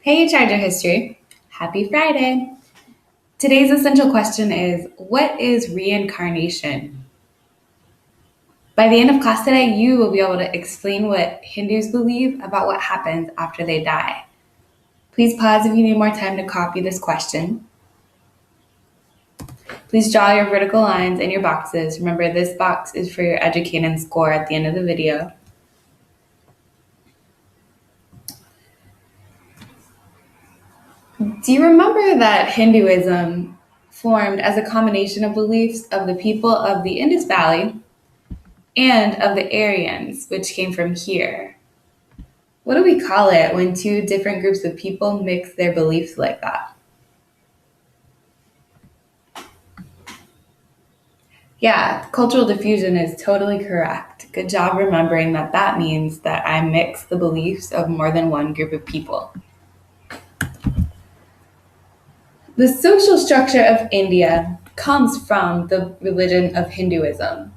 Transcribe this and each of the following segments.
Hey, Charger History. Happy Friday. Today's essential question is, what is reincarnation? By the end of class today, you will be able to explain what Hindus believe about what happens after they die. Please pause if you need more time to copy this question. Please draw your vertical lines in your boxes. Remember, this box is for your educated score at the end of the video. Do you remember that Hinduism formed as a combination of beliefs of the people of the Indus Valley and of the Aryans, which came from here? What do we call it when two different groups of people mix their beliefs like that? Yeah, cultural diffusion is totally correct. Good job remembering that that means that I mix the beliefs of more than one group of people. The social structure of India comes from the religion of Hinduism.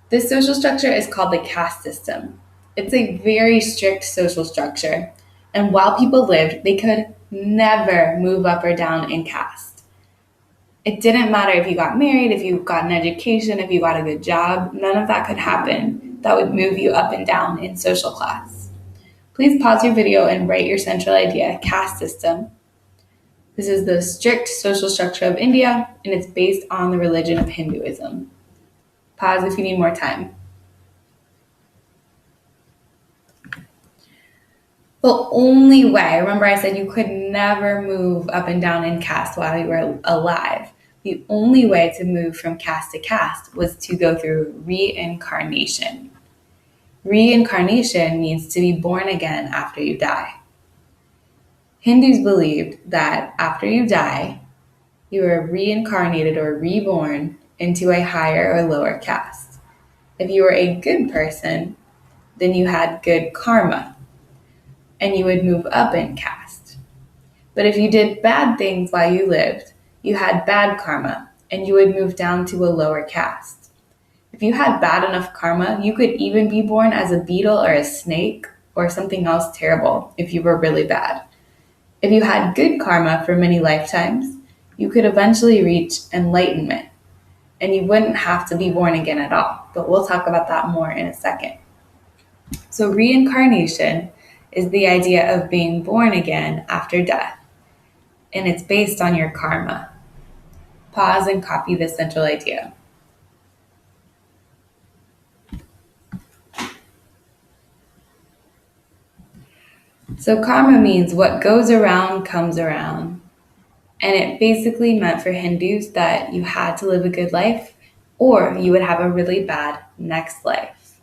This social structure is called the caste system. It's a very strict social structure, and while people lived, they could never move up or down in caste. It didn't matter if you got married, if you got an education, if you got a good job, none of that could happen that would move you up and down in social class. Please pause your video and write your central idea, caste system. This is the strict social structure of India, and it's based on the religion of Hinduism. Pause if you need more time. The only way, remember I said you could never move up and down in caste while you were alive. The only way to move from caste to caste was to go through reincarnation. Reincarnation means to be born again after you die. Hindus believed that after you die, you are reincarnated or reborn into a higher or lower caste. If you were a good person, then you had good karma, and you would move up in caste. But if you did bad things while you lived, you had bad karma, and you would move down to a lower caste. If you had bad enough karma, you could even be born as a beetle or a snake or something else terrible if you were really bad. If you had good karma for many lifetimes, you could eventually reach enlightenment, and you wouldn't have to be born again at all. But we'll talk about that more in a second. So reincarnation is the idea of being born again after death, and it's based on your karma. Pause and copy this central idea. So karma means what goes around comes around. And it basically meant for Hindus that you had to live a good life or you would have a really bad next life.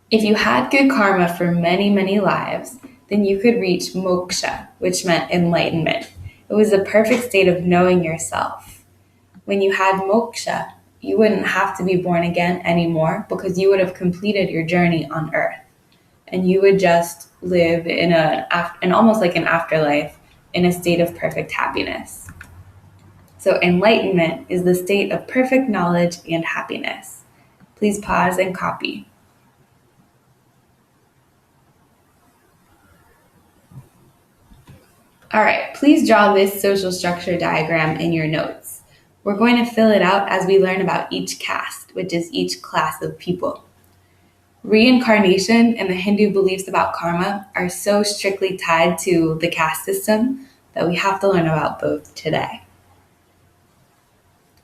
If you had good karma for many, many lives, then you could reach moksha, which meant enlightenment. It was the perfect state of knowing yourself. When you had moksha, you wouldn't have to be born again anymore because you would have completed your journey on earth. And you would just live in almost like an afterlife in a state of perfect happiness. So enlightenment is the state of perfect knowledge and happiness. Please pause and copy. All right, please draw this social structure diagram in your notes. We're going to fill it out as we learn about each caste, which is each class of people. Reincarnation and the Hindu beliefs about karma are so strictly tied to the caste system that we have to learn about both today.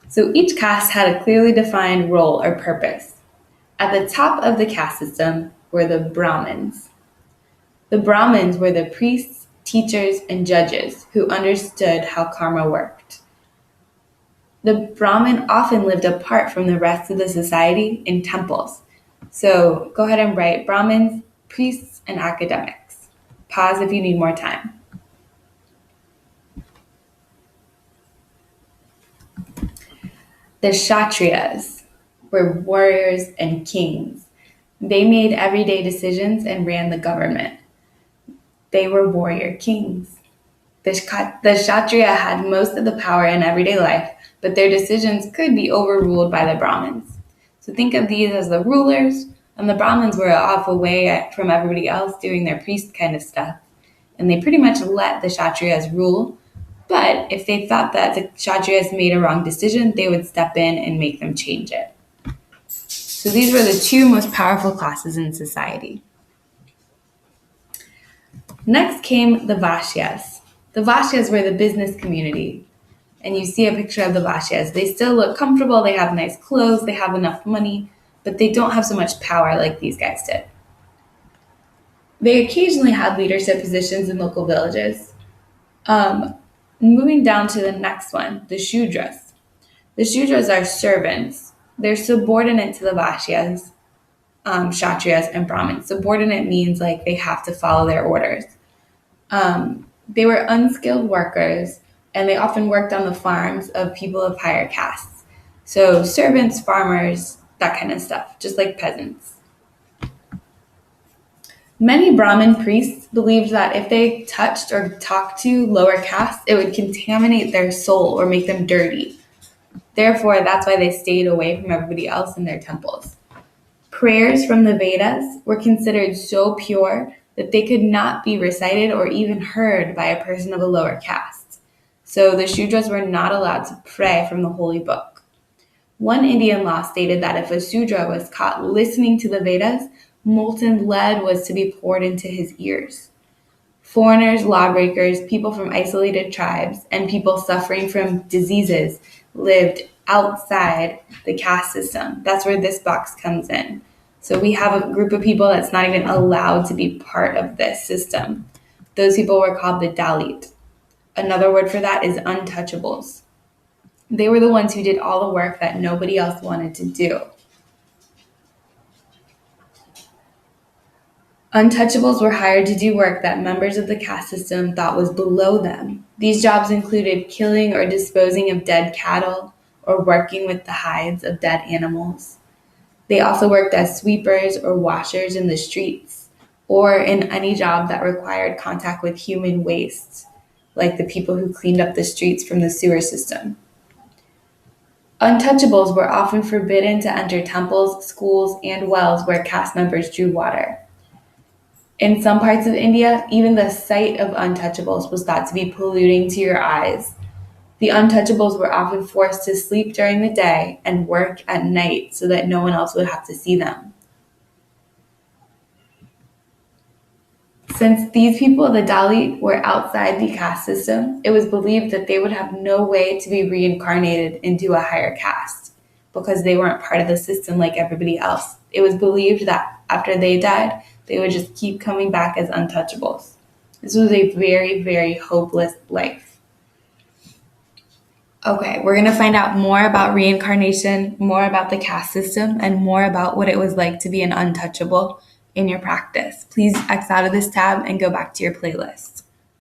So each caste had a clearly defined role or purpose. At the top of the caste system were the Brahmins. The Brahmins were the priests, teachers, and judges who understood how karma worked. The Brahmin often lived apart from the rest of the society in temples. So go ahead and write Brahmins, priests, and academics. Pause if you need more time. The Kshatriyas were warriors and kings. They made everyday decisions and ran the government. They were warrior kings. The Kshatriya had most of the power in everyday life, but their decisions could be overruled by the Brahmins. So think of these as the rulers, and the Brahmins were off away from everybody else doing their priest kind of stuff. and they pretty much let the Kshatriyas rule. But if they thought that the Kshatriyas made a wrong decision, they would step in and make them change it. So these were the two most powerful classes in society. Next came the Vaishyas. The Vaishyas were the business community. And you see a picture of the Vaishyas. They still look comfortable, they have nice clothes, they have enough money, but they don't have so much power like these guys did. They occasionally had leadership positions in local villages. Moving down to the next one, the Shudras. The Shudras are servants. They're subordinate to the Vaishyas, Kshatriyas, and Brahmins. Subordinate means like they have to follow their orders. They were unskilled workers, and they often worked on the farms of people of higher castes. So servants, farmers, that kind of stuff, just like peasants. Many Brahmin priests believed that if they touched or talked to lower castes, it would contaminate their soul or make them dirty. Therefore, that's why they stayed away from everybody else in their temples. Prayers from the Vedas were considered so pure that they could not be recited or even heard by a person of a lower caste. So the Shudras were not allowed to pray from the holy book. One Indian law stated that if a Shudra was caught listening to the Vedas, molten lead was to be poured into his ears. Foreigners, lawbreakers, people from isolated tribes, and people suffering from diseases lived outside the caste system. That's where this box comes in. So we have a group of people that's not even allowed to be part of this system. Those people were called the Dalit. Another word for that is untouchables. They were the ones who did all the work that nobody else wanted to do. Untouchables were hired to do work that members of the caste system thought was below them. These jobs included killing or disposing of dead cattle or working with the hides of dead animals. They also worked as sweepers or washers in the streets or in any job that required contact with human waste, like the people who cleaned up the streets from the sewer system. Untouchables were often forbidden to enter temples, schools, and wells where caste members drew water. In some parts of India, even the sight of untouchables was thought to be polluting to your eyes. The untouchables were often forced to sleep during the day and work at night so that no one else would have to see them. Since these people, the Dalit, were outside the caste system, it was believed that they would have no way to be reincarnated into a higher caste because they weren't part of the system like everybody else. It was believed that after they died, they would just keep coming back as untouchables. This was a very, very hopeless life. Okay, we're going to find out more about reincarnation, more about the caste system, and more about what it was like to be an untouchable in your practice. Please X out of this tab and go back to your playlist.